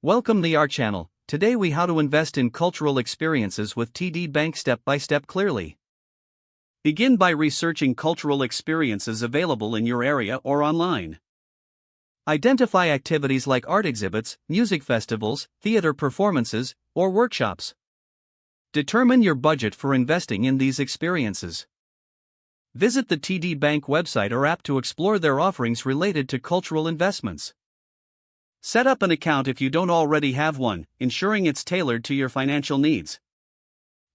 Welcome to our channel. Today we how to invest in cultural experiences with TD Bank step by step clearly. Begin by researching cultural experiences available in your area or online. Identify activities like art exhibits, music festivals, theater performances, or workshops. Determine your budget for investing in these experiences. Visit the TD Bank website or app to explore their offerings related to cultural investments. Set up an account if you don't already have one, ensuring it's tailored to your financial needs.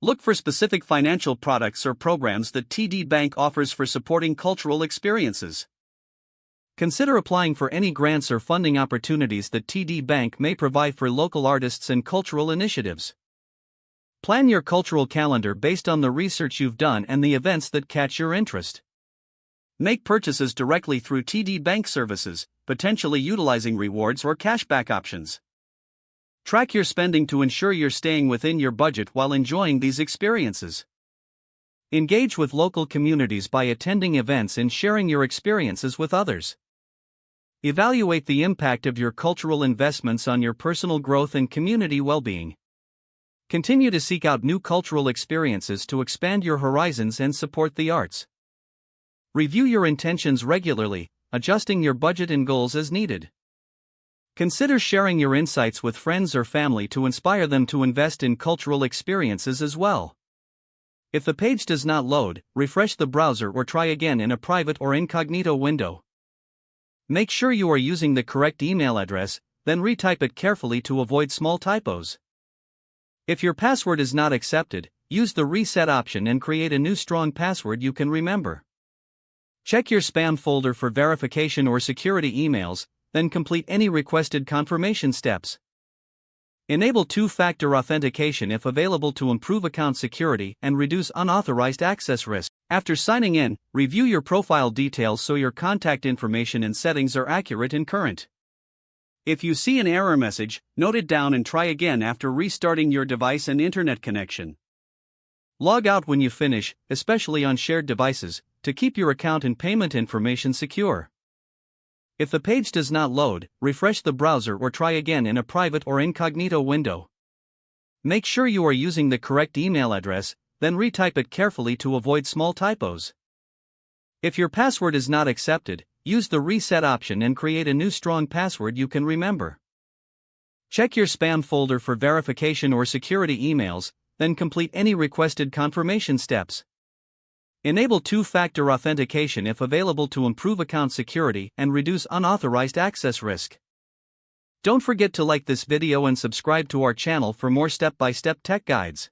Look for specific financial products or programs that TD Bank offers for supporting cultural experiences. Consider applying for any grants or funding opportunities that TD Bank may provide for local artists and cultural initiatives. Plan your cultural calendar based on the research you've done and the events that catch your interest. Make purchases directly through TD Bank services, potentially utilizing rewards or cashback options. Track your spending to ensure you're staying within your budget while enjoying these experiences. Engage with local communities by attending events and sharing your experiences with others. Evaluate the impact of your cultural investments on your personal growth and community well-being. Continue to seek out new cultural experiences to expand your horizons and support the arts. Review your intentions regularly, adjusting your budget and goals as needed. Consider sharing your insights with friends or family to inspire them to invest in cultural experiences as well. If the page does not load, refresh the browser or try again in a private or incognito window. Make sure you are using the correct email address, then retype it carefully to avoid small typos. If your password is not accepted, use the reset option and create a new strong password you can remember. Check your spam folder for verification or security emails, then complete any requested confirmation steps. Enable two-factor authentication if available to improve account security and reduce unauthorized access risk. After signing in, review your profile details so your contact information and settings are accurate and current. If you see an error message, note it down and try again after restarting your device and internet connection. Log out when you finish, especially on shared devices, to keep your account and payment information secure. If the page does not load, refresh the browser or try again in a private or incognito window. Make sure you are using the correct email address, then retype it carefully to avoid small typos. If your password is not accepted, use the reset option and create a new strong password you can remember. Check your spam folder for verification or security emails, then complete any requested confirmation steps. Enable two-factor authentication if available to improve account security and reduce unauthorized access risk. Don't forget to like this video and subscribe to our channel for more step-by-step tech guides.